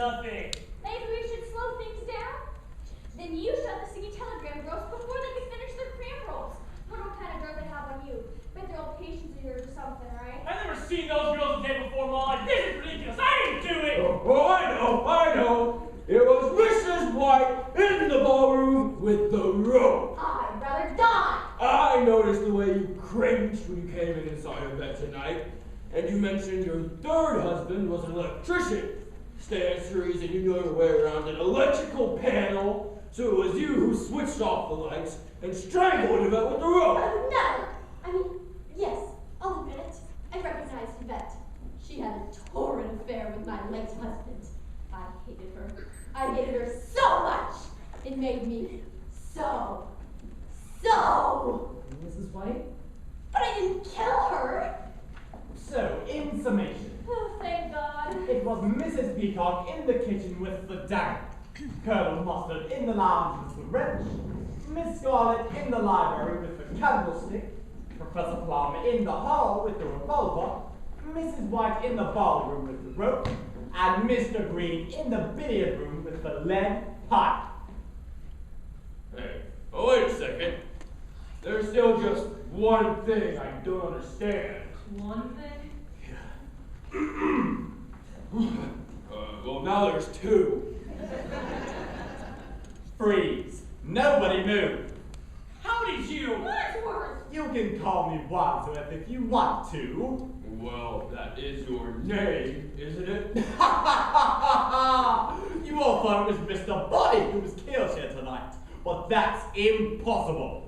nothing. Maybe we should slow things down? Then you shut the singing telegram girls before they could finish their cram rolls. Wonder what kind of girl they have on you. Bet they're all patients of yours or something, right? I've never seen those girls the day before, Mom. This is ridiculous. I didn't do it. Oh, I know. It was Mrs. White in the ballroom with the rope. I'd rather die. I noticed the way you cringed when you came in inside of bed tonight. And you mentioned your third husband was an electrician. Stands to reason you know your way around an electrical panel, so it was you who switched off the lights and strangled Yvette with the rope. No. I mean, yes, I'll admit it. I recognized Yvette. She had a torrid affair with my late husband. I hated her. I hated her so much. It made me so. Mrs. White? But I didn't kill her. So, in summation, Oh, thank God. it was Mrs. Peacock in the kitchen with the dagger, Colonel Mustard in the lounge with the wrench, Miss Scarlet in the library with the candlestick, Professor Plum in the hall with the revolver, Mrs. White in the ballroom with the rope, and Mr. Green in the billiard room with the lead pipe. Hey, oh wait a second. There's still just one thing I don't understand. One thing? Well, now there's two. Freeze. Nobody move. How did you? Wadsworth. You can call me Wadsworth if you want to. Well, that is your name, isn't it? You all thought it was Mr. Buddy who was killed here tonight, but that's impossible.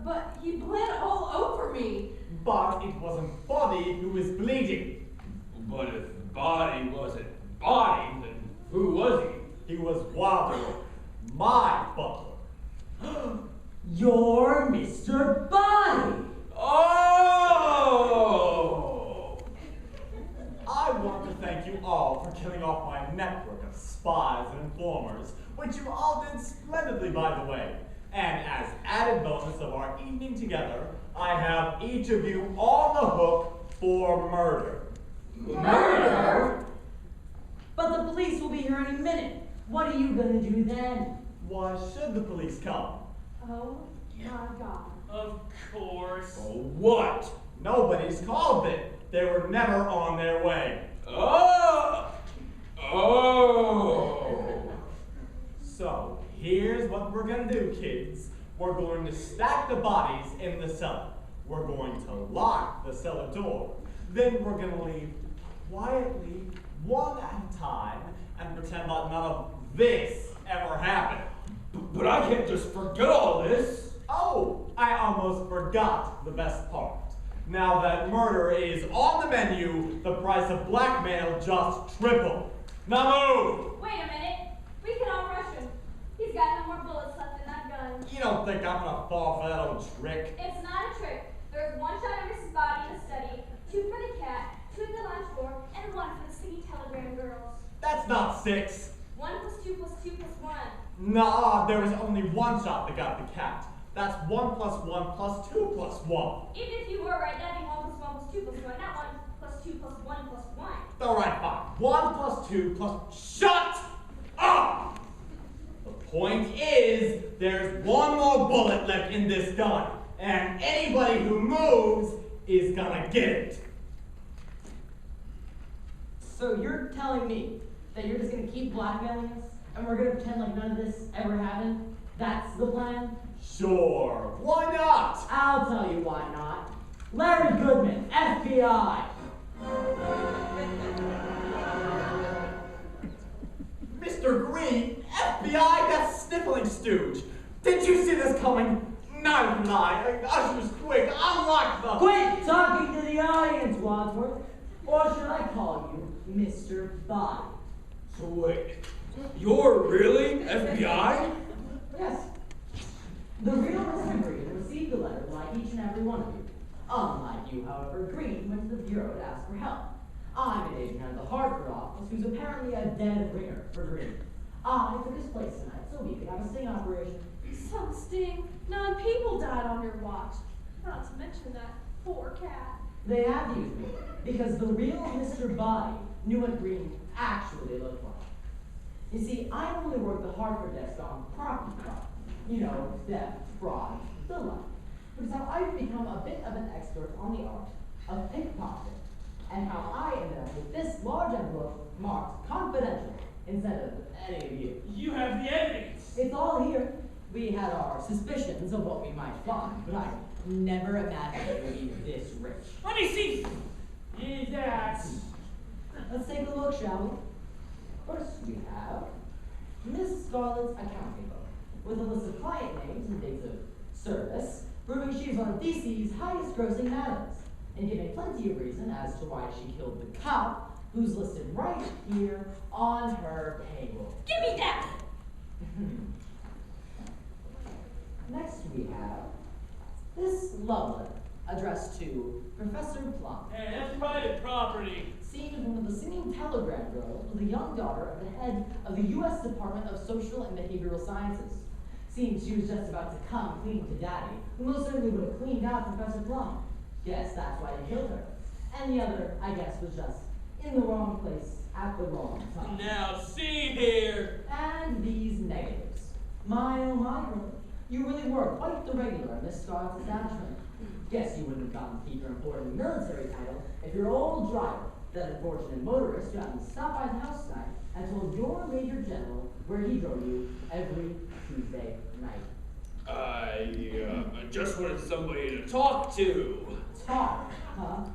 But he bled all over me. But it wasn't Buddy who was bleeding. But if Body wasn't Body, then who was he? He was Wadsworth, my butler. You're Mr. Body. Oh! I want to thank you all for killing off my network of spies and informers, which you all did splendidly, by the way. And as added bonus of our evening together, I have each of you on the hook for murder. Murder? But the police will be here any minute. What are you gonna do then? Why should the police come? Oh, my God. Of course. Oh, what? Nobody's called them. They were never on their way. Oh! Oh! So, here's what we're gonna do, kids. We're going to stack the bodies in the cellar. We're going to lock the cellar door. Then we're gonna leave quietly, one at a time, and pretend that none of this ever happened. But I can't just forget all this. Oh, I almost forgot the best part. Now that murder is on the menu, the price of blackmail just tripled. Now move! Wait a minute. We can all rush him. He's got no more bullets left in that gun. You don't think I'm gonna fall for that old trick? It's not a trick. There's one shot of Mrs. Body in the study, two for the cat, two at the lunch door, and one for the singing telegram girls. That's not 6. 1 + 2 + 2 + 1. Nah, there was only one shot that got the cat. That's 1 + 1 + 2 + 1. Even if you were right, that'd be 1 + 1 + 2 + 1, not 1 + 2 + 1 + 1. Alright, fine. 1 + 2 + Shut up! The point is, there's one more bullet left in this gun, and anybody who moves is gonna get it. So you're telling me that you're just gonna keep blackmailing us, and we're gonna pretend like none of this ever happened? That's the plan? Sure, why not? I'll tell you why not. Larry Goodman, FBI. Mr. Green, FBI, that sniffling stooge. Did you see this coming? Neither did I. Ushers, quick, unlock the... Quit talking to the audience, Wadsworth. Or should I call you Mr. Body? So wait, you're really FBI? Yes. The real Mr. Green received the letter like each and every one of you. Unlike you, however, Green went to the bureau to ask for help. I'm an agent at the Hartford office who's apparently a dead ringer for Green. I took his place tonight so we could have a sting operation. Some sting. 9 people died on your watch. Not to mention that poor cat. They have used me because the real Mr. Body knew what Green actually looked like. You see, I only worked the Hartford desk on property crime. You know, theft, fraud, the like. Which is how I've become a bit of an expert on the art of pickpocketing, and how I ended up with this large envelope marked confidential instead of any of you. You have the evidence. It's all here. We had our suspicions of what we might find, but I never imagined it would be this rich. Let me see. Is that? Let's take a look, shall we? First, we have Miss Scarlett's accounting book, with a list of client names and dates of service, proving she's one of DC's highest grossing madams, and giving plenty of reason as to why she killed the cop who's listed right here on her payroll. Give me that! Next we have this love letter addressed to Professor Plum. Hey, that's private property. Seen from one of the singing telegram girls was the young daughter of the head of the U.S. Department of Social and Behavioral Sciences. Seems she was just about to come clean to Daddy, who most certainly would have cleaned out Professor Plum. Guess that's why he killed her. And the other, I guess, was just in the wrong place at the wrong time. Now see here. And these negatives. My oh my, girl. You really were quite the regular in Miss Scarlett's establishment. Guess you wouldn't have gotten to keep your important military title if your old driver, that unfortunate motorist who happened to stop by the house tonight and told your Major General where he drove you every Tuesday night. I just wanted somebody to talk to. Talk, huh?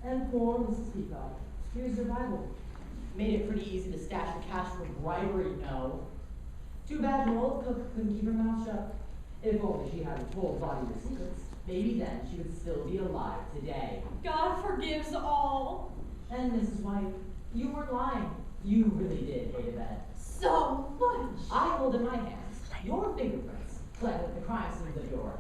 And poor Mrs. Peacock. Here's your Bible. Made it pretty easy to stash your cash for bribery, no. Too bad your old cook couldn't keep her mouth shut. If only she hadn't told Bonnie the secrets, maybe then she would still be alive today. God forgives all. And Mrs. White, you weren't lying. You really did hate Yvette. So much. I hold in my hands your fingerprints, fled at the crime scenes of your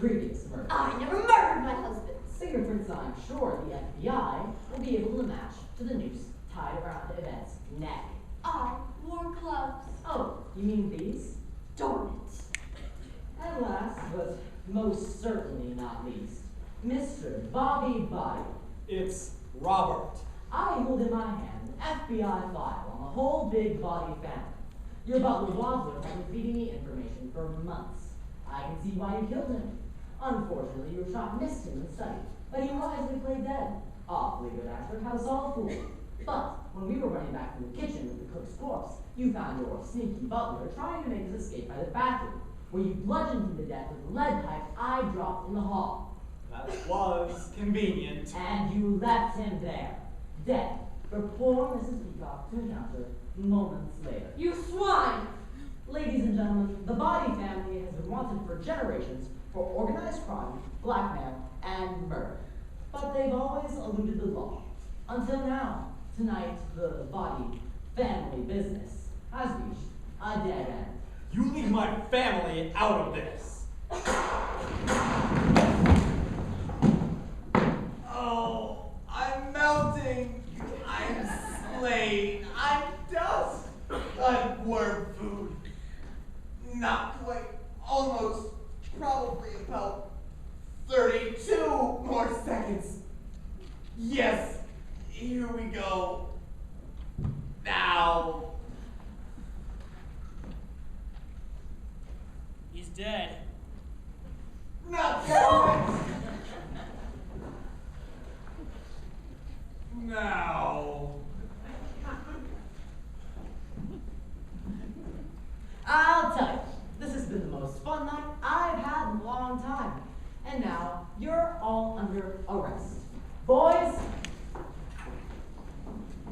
previous murder. I never murdered my husband. Fingerprints I'm sure the FBI will be able to match to the noose tied around Yvette's neck. I wore gloves. Oh, you mean these? Darn it. And last, but most certainly not least, Mr. Bobby Body. It's Robert. I hold in my hand an FBI file on the whole Big Body family. Your butler Wadsworth has been feeding me information for months. I can see why you killed him. Unfortunately, your shot missed him in the study, but he wisely played dead. Awfully good actor, had us all fooled. But when we were running back from the kitchen with the cook's corpse, you found your sneaky butler trying to make his escape by the bathroom, where you bludgeoned him to death with the lead pipe I dropped in the hall. That was convenient. And you left him there, dead, for poor Mrs. Peacock to encounter moments later. You swine. Ladies and gentlemen, the Body family has been wanted for generations for organized crime, blackmail, and murder. But they've always eluded the law. Until now. Tonight, the Body family business has reached a dead end. You leave my family out of this. Oh, I'm melting. I'm slain. I'm dust. I'm worm food. Not quite. Almost. Probably about 32 more seconds. Yes. Here we go. Now. He's dead. Not yet. Now. I'll tell you, this has been the most fun night I've had in a long time. And now, you're all under arrest. Boys,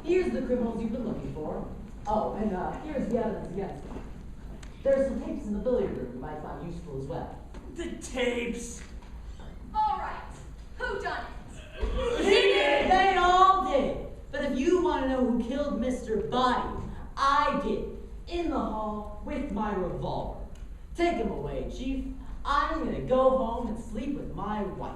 here's the criminals you've been looking for. Oh, and here's the evidence against them. There's some tapes in the billiard room you might find useful as well. The tapes. All right. Who done it? He did. They all did. But if you want to know who killed Mr. Body, I did. In the hall with my revolver. Take him away, Chief. I'm gonna go home and sleep with my wife.